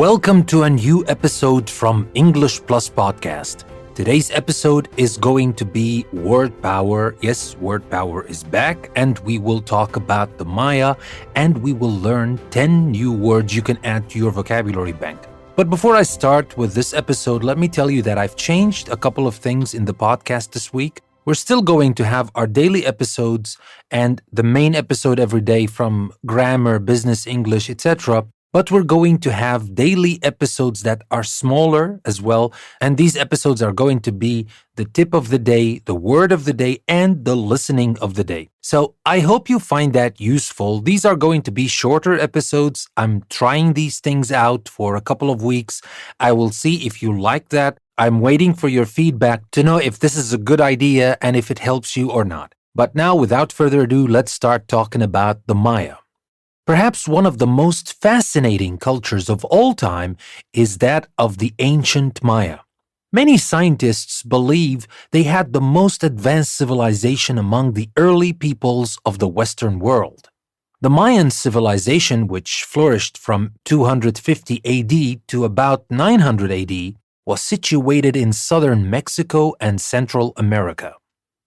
Welcome to a new episode from English Plus Podcast. Today's episode is going to be word power. Yes, word power is back, and we will talk about the Maya, and we will learn 10 new words you can add to your vocabulary bank. But before I start with this episode, let me tell you that I've changed a couple of things in the podcast this week. We're still going to have our daily episodes and the main episode every day from grammar, business, English, etc. But we're going to have daily episodes that are smaller as well. And these episodes are going to be the tip of the day, the word of the day, and the listening of the day. So I hope you find that useful. These are going to be shorter episodes. I'm trying these things out for a couple of weeks. I will see if you like that. I'm waiting for your feedback to know if this is a good idea and if it helps you or not. But now, without further ado, let's start talking about the Maya. Perhaps one of the most fascinating cultures of all time is that of the ancient Maya. Many scientists believe they had the most advanced civilization among the early peoples of the Western world. The Mayan civilization, which flourished from 250 AD to about 900 AD, was situated in southern Mexico and Central America.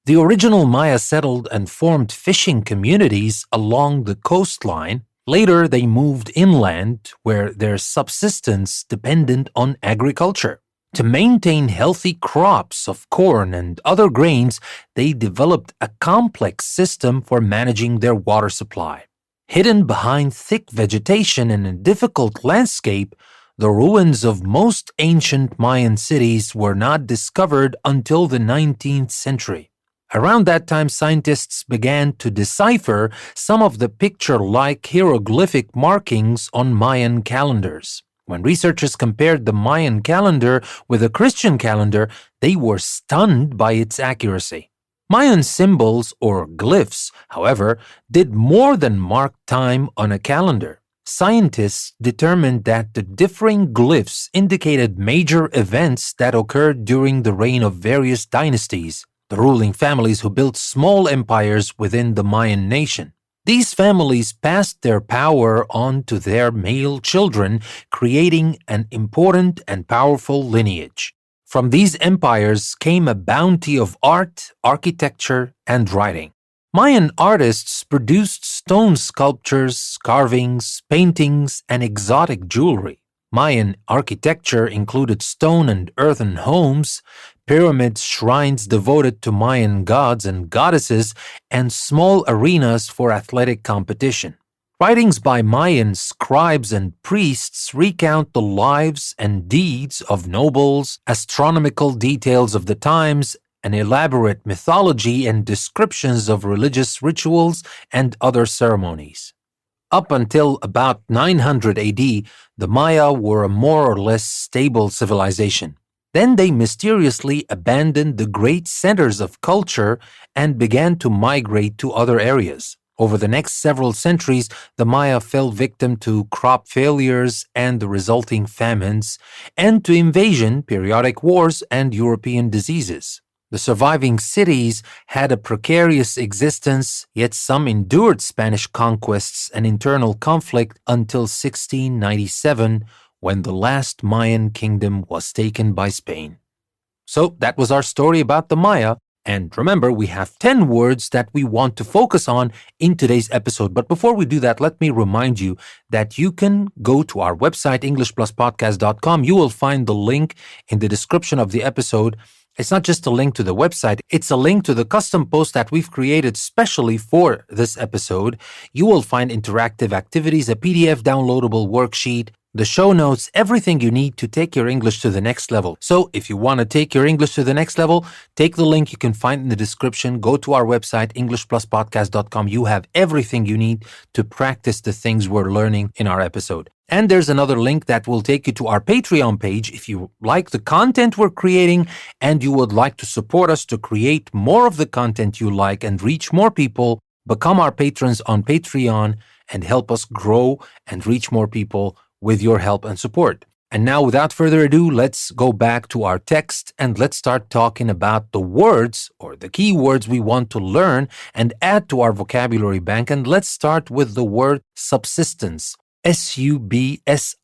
The original Maya settled and formed fishing communities along the coastline. Later, they moved inland, where their subsistence depended on agriculture. To maintain healthy crops of corn and other grains, they developed a complex system for managing their water supply. Hidden behind thick vegetation and a difficult landscape, the ruins of most ancient Mayan cities were not discovered until the 19th century. Around that time, scientists began to decipher some of the picture-like hieroglyphic markings on Mayan calendars. When researchers compared the Mayan calendar with a Christian calendar, they were stunned by its accuracy. Mayan symbols, or glyphs, however, did more than mark time on a calendar. Scientists determined that the differing glyphs indicated major events that occurred during the reign of various dynasties, the ruling families who built small empires within the Mayan nation. These families passed their power on to their male children, creating an important and powerful lineage. From these empires came a bounty of art, architecture, and writing. Mayan artists produced stone sculptures, carvings, paintings, and exotic jewelry. Mayan architecture included stone and earthen homes, pyramids, shrines devoted to Mayan gods and goddesses, and small arenas for athletic competition. Writings by Mayan scribes and priests recount the lives and deeds of nobles, astronomical details of the times, an elaborate mythology, and descriptions of religious rituals and other ceremonies. Up until about 900 AD, the Maya were a more or less stable civilization. Then they mysteriously abandoned the great centers of culture and began to migrate to other areas. Over the next several centuries, the Maya fell victim to crop failures and the resulting famines, and to invasion, periodic wars, and European diseases. The surviving cities had a precarious existence, yet some endured Spanish conquests and internal conflict until 1697, when the last Mayan kingdom was taken by Spain. So that was our story about the Maya. And remember, we have 10 words that we want to focus on in today's episode. But before we do that, let me remind you that you can go to our website, EnglishPlusPodcast.com. You will find the link in the description of the episode. It's not just a link to the website, it's a link to the custom post that we've created specially for this episode. You will find interactive activities, a PDF downloadable worksheet, the show notes, everything you need to take your English to the next level. So if you want to take your English to the next level, take the link you can find in the description. Go to our website, EnglishPlusPodcast.com. You have everything you need to practice the things we're learning in our episode. And there's another link that will take you to our Patreon page if you like the content we're creating and you would like to support us to create more of the content you like and reach more people. Become our patrons on Patreon and help us grow and reach more people with your help and support. And now, without further ado, let's go back to our text and let's start talking about the words or the key words we want to learn and add to our vocabulary bank. And let's start with the word subsistence. Subsistence.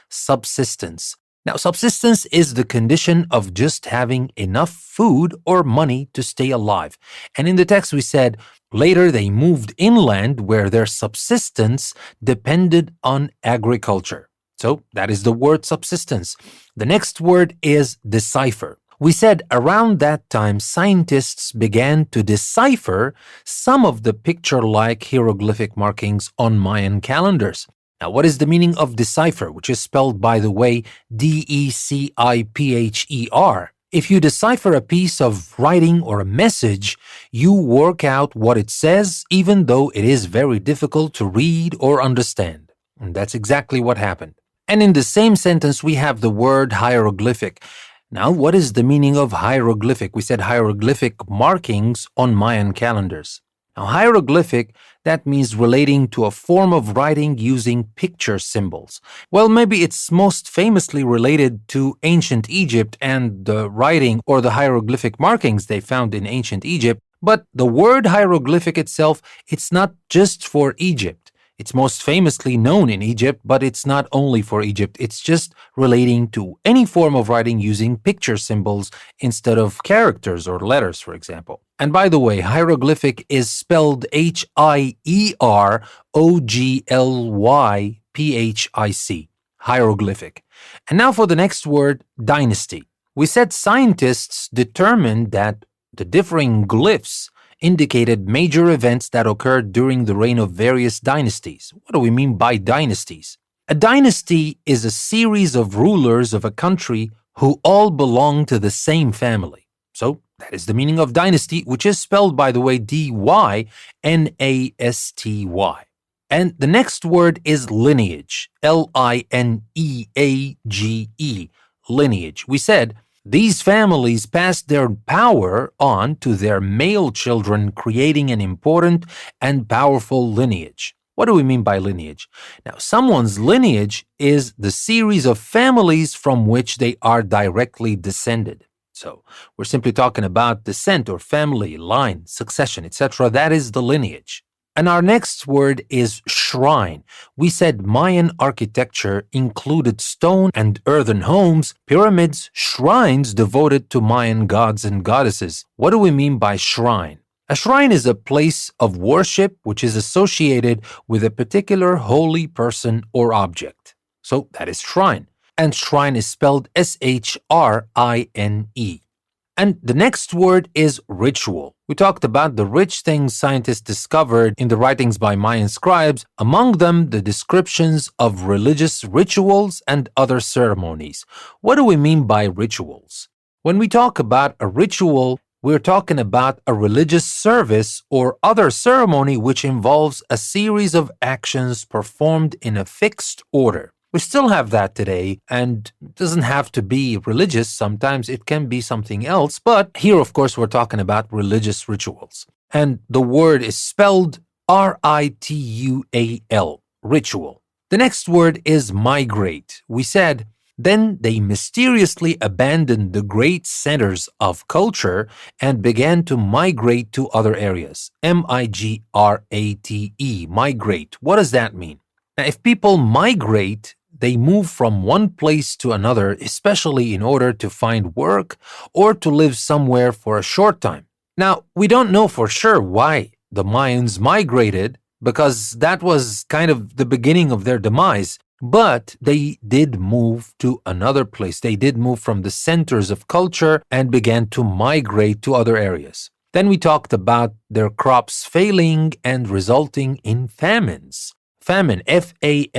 Subsistence. Now, subsistence is the condition of just having enough food or money to stay alive. And in the text, we said later they moved inland where their subsistence depended on agriculture. So that is the word subsistence. The next word is decipher. We said around that time, scientists began to decipher some of the picture-like hieroglyphic markings on Mayan calendars. Now, what is the meaning of decipher, which is spelled, by the way, D-E-C-I-P-H-E-R? If you decipher a piece of writing or a message, you work out what it says, even though it is very difficult to read or understand. And that's exactly what happened. And in the same sentence, we have the word hieroglyphic. Now, what is the meaning of hieroglyphic? We said hieroglyphic markings on Mayan calendars. Now, hieroglyphic, that means relating to a form of writing using picture symbols. Well, maybe it's most famously related to ancient Egypt and the writing or the hieroglyphic markings they found in ancient Egypt. But the word hieroglyphic itself, it's not just for Egypt. It's most famously known in Egypt, but it's not only for Egypt. It's just relating to any form of writing using picture symbols instead of characters or letters, for example. And by the way, hieroglyphic is spelled Hieroglyphic. Hieroglyphic. And now for the next word, dynasty. We said scientists determined that the differing glyphs indicated major events that occurred during the reign of various dynasties. What do we mean by dynasties? A dynasty is a series of rulers of a country who all belong to the same family. So that is the meaning of dynasty, which is spelled, by the way, D-Y-N-A-S-T-Y. And the next word is lineage, L-I-N-E-A-G-E, lineage. We said these families passed their power on to their male children, creating an important and powerful lineage. What do we mean by lineage? Now, someone's lineage is the series of families from which they are directly descended. So, we're simply talking about descent or family, line, succession, etc. That is the lineage. And our next word is shrine. We said Mayan architecture included stone and earthen homes, pyramids, shrines devoted to Mayan gods and goddesses. What do we mean by shrine? A shrine is a place of worship which is associated with a particular holy person or object. So that is shrine. And shrine is spelled S-H-R-I-N-E. And the next word is ritual. We talked about the rich things scientists discovered in the writings by Mayan scribes, among them the descriptions of religious rituals and other ceremonies. What do we mean by rituals? When we talk about a ritual, we're talking about a religious service or other ceremony which involves a series of actions performed in a fixed order. We still have that today, and it doesn't have to be religious. Sometimes it can be something else, but here, of course, we're talking about religious rituals. And the word is spelled R-I-T-U-A-L, ritual. The next word is migrate. We said, then they mysteriously abandoned the great centers of culture and began to migrate to other areas. M-I-G-R-A-T-E, migrate. What does that mean? Now, if people migrate, they move from one place to another, especially in order to find work or to live somewhere for a short time. Now, we don't know for sure why the Mayans migrated, because that was kind of the beginning of their demise, but they did move to another place. They did move from the centers of culture and began to migrate to other areas. Then we talked about their crops failing and resulting in famines. Famine, F-A-M-I-N-E.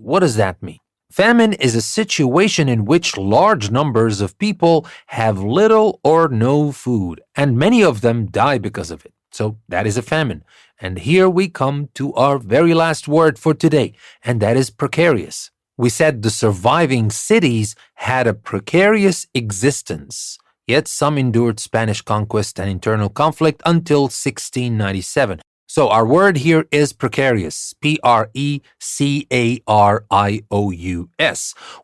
What does that mean? Famine is a situation in which large numbers of people have little or no food, and many of them die because of it. So that is a famine. And here we come to our very last word for today, and that is precarious. We said the surviving cities had a precarious existence, yet some endured Spanish conquest and internal conflict until 1697. So our word here is precarious, P-R-E-C-A-R-I-O-U-S.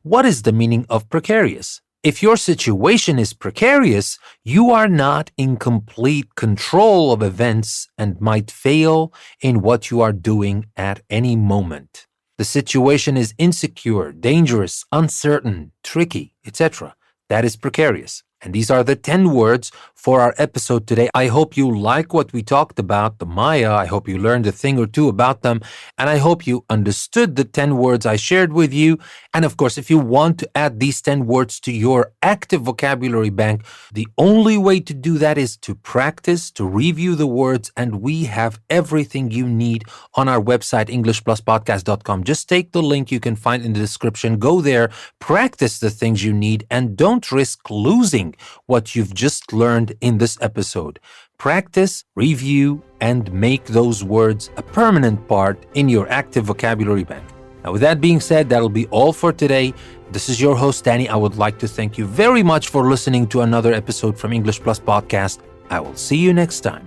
What is the meaning of precarious? If your situation is precarious, you are not in complete control of events and might fail in what you are doing at any moment. The situation is insecure, dangerous, uncertain, tricky, etc. That is precarious. And these are the 10 words for our episode today. I hope you like what we talked about, the Maya. I hope you learned a thing or two about them. And I hope you understood the 10 words I shared with you. And of course, if you want to add these 10 words to your active vocabulary bank, the only way to do that is to practice, to review the words. And we have everything you need on our website, EnglishPlusPodcast.com. Just take the link you can find in the description. Go there, practice the things you need, and don't risk losing what you've just learned in this episode. Practice, review, and make those words a permanent part in your active vocabulary bank. Now, with that being said, that'll be all for today. This is your host, Danny. I would like to thank you very much for listening to another episode from English Plus Podcast. I will see you next time.